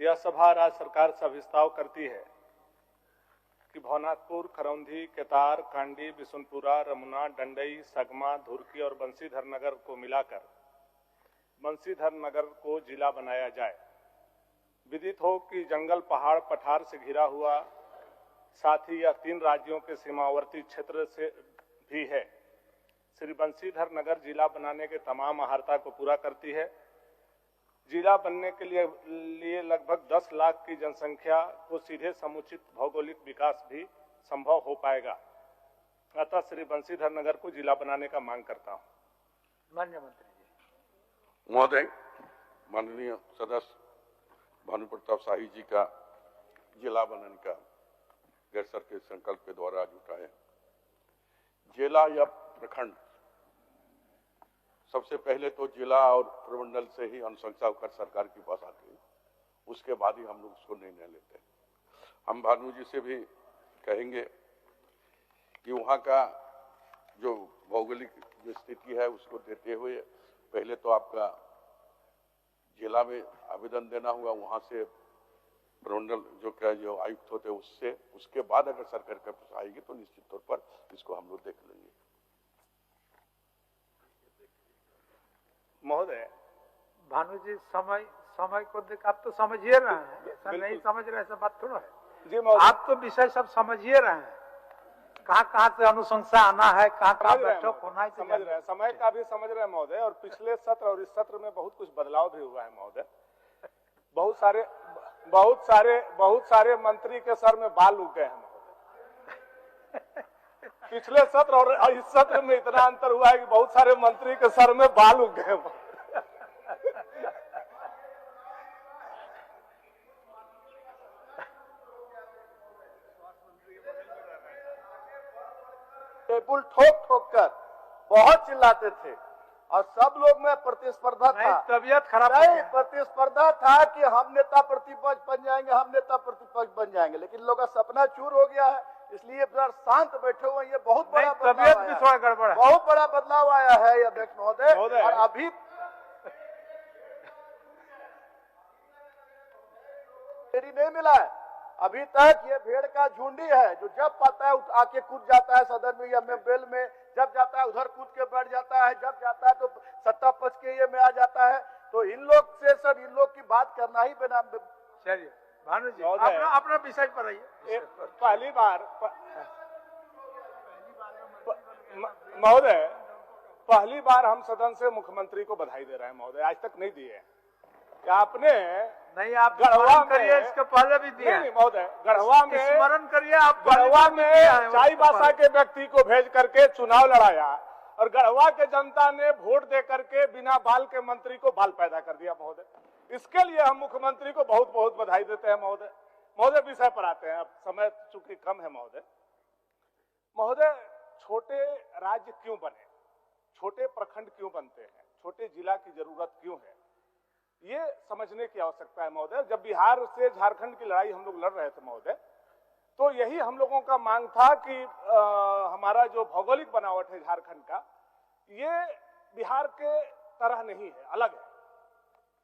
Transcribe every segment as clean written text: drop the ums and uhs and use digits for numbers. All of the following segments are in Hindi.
यह सभा राज्य सरकार से अभिस्ताव करती है कि भवनाथपुर, खरौंधी, केतार, कांडी, बिशुनपुरा, रमुना, डंडई, सगमा, धुरकी और बंसीधर नगर को मिलाकर बंसीधर नगर को जिला बनाया जाए। विदित हो कि जंगल, पहाड़, पठार से घिरा हुआ, साथ ही यह 3 राज्यों के सीमावर्ती क्षेत्र से भी है। श्री बंसीधर नगर जिला बनाने के तमाम अहर्ता को पूरा करती है। जिला बनने के लिए लगभग 10 लाख की जनसंख्या को सीधे समुचित भौगोलिक विकास भी संभव हो पाएगा। अतः श्री बंसीधर नगर को जिला बनाने का मांग करता हूं। माननीय मंत्री जी। महोदय, माननीय सदस्य भानु प्रताप शाही जी का जिला बनाने का गैरसर के संकल्प के द्वारा आज उठाया। जिला या प्रखंड, सबसे पहले तो जिला और प्रमंडल से ही अनुशंसा होकर सरकार के पास आती है, उसके बाद ही हम लोग उसको निर्णय लेते हैं। हम भानु जी से भी कहेंगे कि वहाँ का जो भौगोलिक जो स्थिति है उसको देते हुए पहले तो आपका जिला में आवेदन देना होगा, वहाँ से प्रमंडल जो आयुक्त होते हैं उससे, उसके बाद अगर सरकार के पास आएगी तो निश्चित तौर पर इसको हम लोग देख लेंगे। महोदय, भानु जी, समय को देख आप तो समझिए रहे हैं, ऐसा नहीं समझ रहे, ऐसा बात थोड़ा है जी महोदय। आप तो विषय सब समझिए रहे हैं, कहाँ से अनुशंसा आना है, कहाँ बैठक होना है, समझ रहे हैं, समय का भी समझ रहे हैं महोदय। और पिछले सत्र और इस सत्र में बहुत कुछ बदलाव भी हुआ है महोदय। बहुत सारे मंत्री के सर में बाल उग गए हैं महोदय। पिछले सत्र और इस सत्र में इतना अंतर हुआ है कि बहुत सारे मंत्री के सर में बाल उग गए हैं। टेबल ठोक कर बहुत चिल्लाते थे और सब लोग में प्रतिस्पर्धा था, तबीयत खराब नहीं प्रतिस्पर्धा था कि हम नेता प्रतिपक्ष बन जाएंगे, हम नेता प्रतिपक्ष बन जाएंगे, लेकिन लोगों का सपना चूर हो गया है। इसलिए शांत बैठे हुए, ये बहुत बड़ा तबीयत भी थोड़ा गड़बड़ है, बहुत बड़ा बदलाव आया है अध्यक्ष महोदय। और अभी देरी नहीं मिला है, अभी तक ये भेड़ का झुंडी है जो जब पाता है आके कूद जाता है सदन में या बेल में, जब जाता है उधर कूद के बैठ जाता है, जब जाता है तो सत्ता पक्ष के ये में आ जाता है। तो इन लोग से सब इन लोग की बात करना ही बिना। चलिए भानु जी, अपना विषय पर आइए। पहली बार हम सदन से मुख्यमंत्री को बधाई दे रहे हैं महोदय, आज तक नहीं दिए। क्या आपने नहीं, आप गढ़वा करिए, इसके पहले भी दिए महोदय। गढ़वा में स्मरण करिए, आप गढ़वा में चाईबासा के व्यक्ति को भेज करके चुनाव लड़ाया और गढ़वा के जनता ने वोट दे करके बिना बाल के मंत्री को बाल पैदा कर दिया महोदय। इसके लिए हम मुख्यमंत्री को बहुत बहुत बधाई देते हैं महोदय। महोदय, विषय पर आते हैं, अब समय चूंकि कम है महोदय। महोदय, छोटे राज्य क्यों बने, छोटे प्रखंड क्यों बनते हैं, छोटे जिला की जरूरत क्यों है, ये समझने की आवश्यकता है महोदय। जब बिहार से झारखंड की लड़ाई हम लोग लड़ रहे थे महोदय, तो यही हम लोगों का मांग था कि हमारा जो भौगोलिक बनावट है झारखंड का, ये बिहार के तरह नहीं है, अलग है।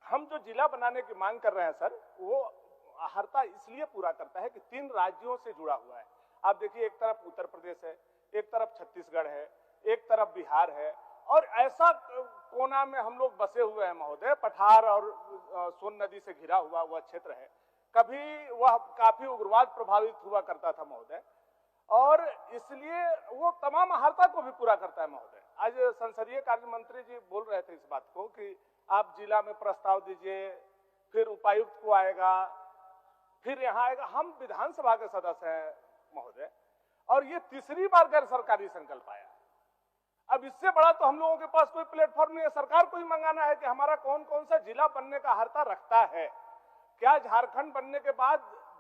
हम जो जिला बनाने की मांग कर रहे हैं सर, वो अहर्ता इसलिए पूरा करता है कि 3 राज्यों से जुड़ा हुआ है। आप देखिए, एक तरफ उत्तर प्रदेश है, एक तरफ छत्तीसगढ़ है, एक तरफ बिहार है, और ऐसा कोना में हम लोग बसे हुए हैं महोदय। पठार और सोन नदी से घिरा हुआ वह क्षेत्र है, कभी वह काफी उग्रवाद प्रभावित हुआ करता था महोदय, और इसलिए वो तमाम अहर्ता को भी पूरा करता है महोदय। आज संसदीय कार्य मंत्री जी बोल रहे थे इस बात को कि आप जिला में प्रस्ताव दीजिए, फिर उपायुक्त को आएगा, फिर यहाँ आएगा। हम विधानसभा के सदस्य हैं महोदय, और ये तीसरी बार गैर सरकारी संकल्प आया। अब इससे बड़ा तो हम लोगों के पास कोई प्लेटफॉर्म नहीं है। सरकार को ही मंगाना है कि हमारा कौन कौन सा जिला बनने का अहर्ता रखता है। क्या झारखंड बनने के बाद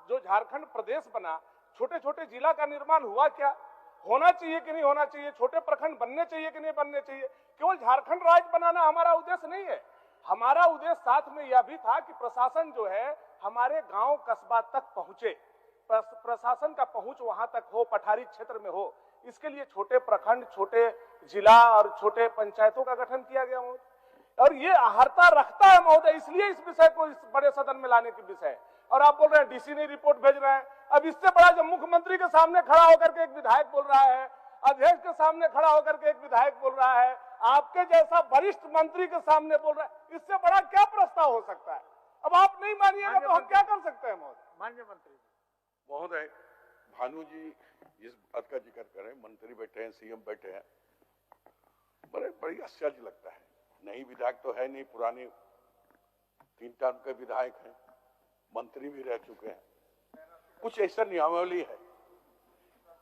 जो झारखंड प्रदेश बना, छोटे छोटे जिला का निर्माण हुआ, क्या होना चाहिए कि नहीं होना चाहिए, छोटे प्रखंड बनने चाहिए कि नहीं बनने चाहिए। केवल झारखंड राज्य बनाना हमारा उद्देश्य नहीं है। हमारा उद्देश्य साथ में यह भी था कि प्रशासन जो है हमारे गांव कस्बा तक पहुंचे, प्रशासन का पहुंच वहां तक हो, पठारी क्षेत्र में हो। इसके लिए छोटे प्रखंड, छोटे जिला और छोटे पंचायतों का गठन किया गया हो। और ये अहर्ता रखता है महोदय, इसलिए इस विषय को इस बड़े सदन में लाने की विषय है। और आप बोल रहे हैं डीसी ने रिपोर्ट भेज रहे हैं। अब इससे बड़ा जब मुख्यमंत्री के सामने खड़ा होकर के एक विधायक बोल रहा है, अध्यक्ष के सामने खड़ा होकर के एक विधायक बोल रहा है, आपके जैसा वरिष्ठ मंत्री के सामने बोल रहा है, इससे बड़ा क्या प्रस्ताव हो सकता है? अब आप नहीं मानिएगा तो हम क्या कर सकते हैं महोदय? माननीय मंत्री महोदय, भानु जी इस बात का जिक्र करें, मंत्री बैठे हैं, सीएम बैठे हैं, बड़ी आश्चर्य लगता है। नई विधायक तो है नहीं, पुराने 3 टर्म के विधायक हैं, मंत्री भी रह चुके हैं। कुछ ऐसा नियमावली है,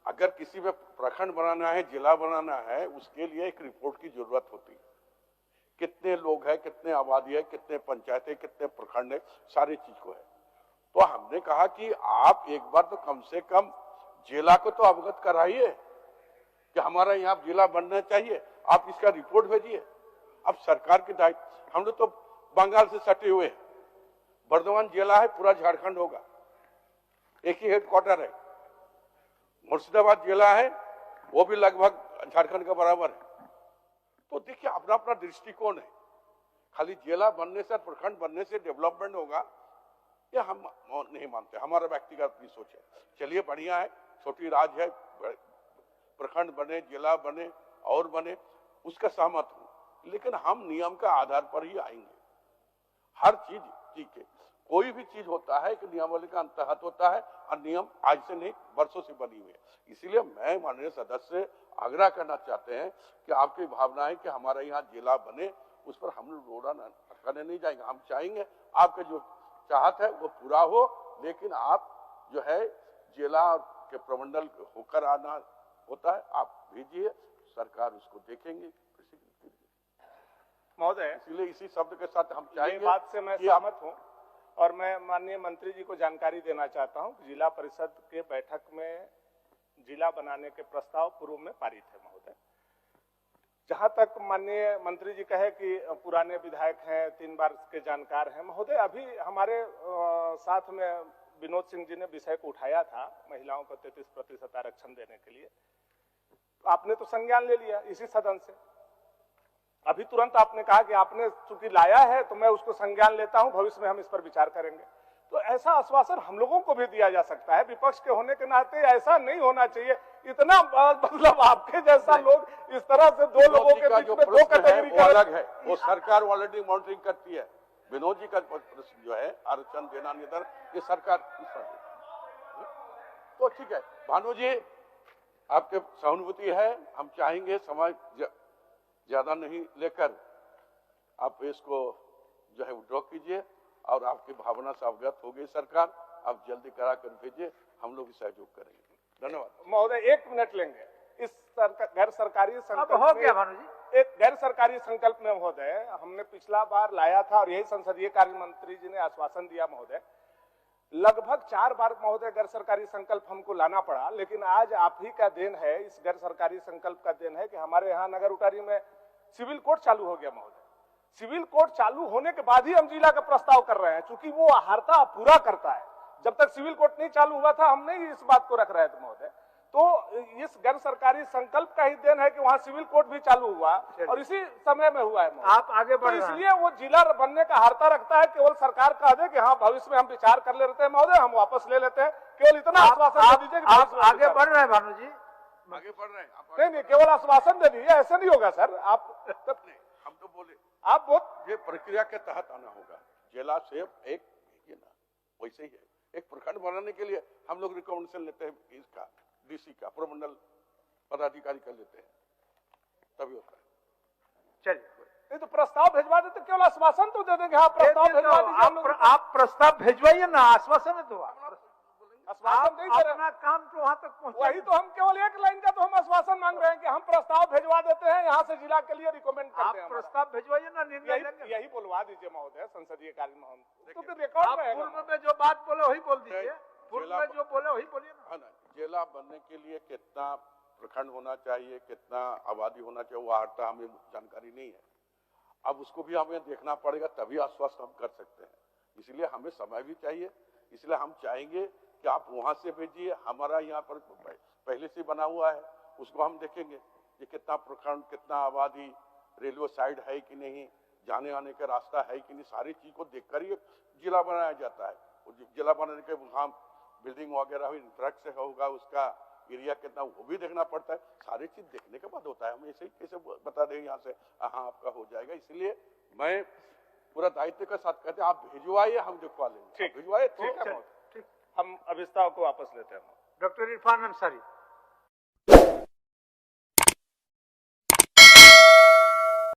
अगर किसी में प्रखंड बनाना है, जिला बनाना है, उसके लिए एक रिपोर्ट की जरूरत होती है। कितने लोग हैं, कितने आबादी है, कितने पंचायतें, कितने प्रखंड है, सारी चीज को है। तो हमने कहा कि आप एक बार तो कम से कम जिला को तो अवगत कराइए कि हमारा यहाँ जिला बनना चाहिए, आप इसका रिपोर्ट भेजिए। अब सरकार के दायित्व, हम लोग तो बंगाल से सटे हुए हैं, बर्धमान जिला है, पूरा झारखंड होगा, एक ही हेडक्वार्टर है। मुर्शिदाबाद जिला है, वो भी लगभग झारखंड का बराबर है। तो देखिए अपना अपना दृष्टिकोण है, खाली जिला बनने से, प्रखंड बनने से डेवलपमेंट होगा, ये हम नहीं मानते। हमारा व्यक्तिगत अपनी सोच है। चलिए बढ़िया है, छोटी राज्य है, प्रखंड बने, जिला बने और बने, उसका सहमत हूं, लेकिन हम नियम के आधार पर ही आएंगे। हर चीज ठीक है, कोई भी चीज होता है कि नियमावली का अंतर्गत होता है, और नियम आज से नहीं वर्षों से बनी हुई है। इसलिए मैं माननीय सदस्य आग्रह करना चाहते हैं कि आपकी भावना है कि हमारा यहाँ जिला बने, उस पर हम लोग रोड़ा करने नहीं जाएंगे। हम चाहेंगे आपका जो चाहत है वो पूरा हो, लेकिन आप जो है जिला के प्रमंडल होकर आना होता है, आप भेजिए, सरकार उसको देखेंगे महोदय। इसलिए इसी शब्द के साथ हम चाहेंगे, बात से मैं सहमत हूं, और मैं माननीय मंत्री जी को जानकारी देना चाहता हूं कि जिला परिषद के बैठक में जिला बनाने के प्रस्ताव पूर्व में पारित है महोदय। जहां तक माननीय मंत्री जी कहे कि पुराने विधायक हैं, 3 बार के जानकार हैं महोदय, अभी हमारे साथ में विनोद सिंह जी ने विषय को उठाया था, महिलाओं को 33% आरक्षण देने के लिए। आपने तो संज्ञान ले लिया इसी सदन से, अभी तुरंत आपने कहा कि आपने चूंकि लाया है तो मैं उसको संज्ञान लेता हूं, भविष्य में हम इस पर विचार करेंगे। तो ऐसा आश्वासन हम लोगों को भी दिया जा सकता है, विपक्ष के होने के नाते ऐसा नहीं होना चाहिए। इतना मतलब आपके जैसा लोग इस तरह से दो लोगों के बीच में दो कैटेगरी अलग है, वो सरकार ऑलरेडी मॉनिटरिंग करती है। विनोद जी का प्रश्न जो है आरक्षण देना नहीं देना, ये सरकार तो ठीक है। भानु जी आपके सहानुभूति है, हम चाहेंगे समाज ज्यादा नहीं लेकर आप इसको जो है विड्रॉ कीजिए, और आपकी भावना से अवगत हो गई सरकार, आप जल्दी करा कर भेजिए, हम लोग सहयोग करेंगे। धन्यवाद महोदय। 1 मिनट लेंगे। इस गैर सरकारी संकल्प हो गया भानु जी, एक गैर सरकारी संकल्प में महोदय हमने पिछला बार लाया था, और यही संसदीय कार्य मंत्री जी ने आश्वासन दिया महोदय। लगभग 4 बार महोदय गैर सरकारी संकल्प हमको लाना पड़ा, लेकिन आज आप ही का देन है, इस गैर सरकारी संकल्प का देन है कि हमारे यहाँ नगर उटारी में सिविल कोर्ट चालू हो गया महोदय। सिविल कोर्ट चालू होने के बाद ही हम जिला का प्रस्ताव कर रहे हैं, क्योंकि वो अहर्ता पूरा करता है। जब तक सिविल कोर्ट नहीं चालू हुआ था हम नहीं इस बात को रख रहे थे महोदय। तो इस गैर सरकारी संकल्प का ही देन है कि वहाँ सिविल कोर्ट भी चालू हुआ, और इसी समय में हुआ है। आप आगे बढ़ रहे हैं, इसलिए वो जिला बनने का अहर्ता रखता है। केवल सरकार कह दे कि हाँ भविष्य में हम विचार कर लेते हैं महोदय, हम वापस ले लेते हैं, केवल इतना आश्वासन दे दीजिए कि आप आगे बढ़ रहे हैं भानु जी, आगे बढ़ रहे हैं। नहीं, केवल आश्वासन दे दीजिए, ऐसे नहीं होगा सर। आप नहीं, हम तो बोले आप बहुत ये प्रक्रिया के तहत आना होगा। जिला से एक ये ना वैसे ही है, एक प्रखंड बनाने के लिए हम लोग रिकमेंडेशन लेते हैं, इसका डीसी का, प्रमंडल पदाधिकारी का लेते हैं, तभी होता है। चलिए नहीं तो प्रस्ताव भिजवा देते, केवल आश्वासन तो दे देंगे हाँ प्रस्ताव भिजवा दीजिए। आप प्रस्ताव भिजवाइए ना, आश्वासन है तो आश्वासन नहीं दे रहे, अपना काम तो वहां तक पहुंचा। वही तो हम केवल 1 लाइन का तो हम आश्वासन मांग रहे हैं कि हम प्रस्ताव भिजवा देते हैं, यहाँ से जिला के लिए रिकमेंड करते हैं। प्रस्ताव भिजवाइए ना, निर्णय लेंगे। यही बोलवा दीजिए महोदय संसदीय कार्य में, हम तो रिकॉर्ड रहेगा। पूर्व में जो बात बोले वही बोल दीजिए, पूर्व में जो बोले वही बोलिए ना। जिला बनने के लिए कितना प्रखंड होना चाहिए, कितना आबादी होना चाहिए, वो अहर्ता हमें जानकारी नहीं है। अब उसको भी हमें देखना पड़ेगा, तभी आश्वस्त हम कर सकते हैं। इसलिए हमें समय भी चाहिए, इसलिए हम चाहेंगे कि आप वहां से भेजिए। हमारा यहाँ पर पहले से बना हुआ है, उसको हम देखेंगे कि कितना प्रखंड, कितना आबादी, रेलवे साइड है कि नहीं, जाने आने का रास्ता है कि नहीं, सारी चीज को देखकर ही जिला बनाया जाता है। जिला बनाने के वहाँ बिल्डिंग वगैरह भी ट्रक से होगा, उसका एरिया कितना वो भी देखना पड़ता है। सारी चीज देखने के बाद होता है। हम ऐसे ही कैसे बता दें यहाँ से हाँ आपका हो जाएगा। इसलिए मैं पूरा दायित्व के साथ कहते हैं आप भिजवाइए, हम दिखवा लेंगे। ठीक भिजवाइए, ठीक है, हम अभिस्ताव को वापस लेते हैं। डॉक्टर इरफान अंसारी।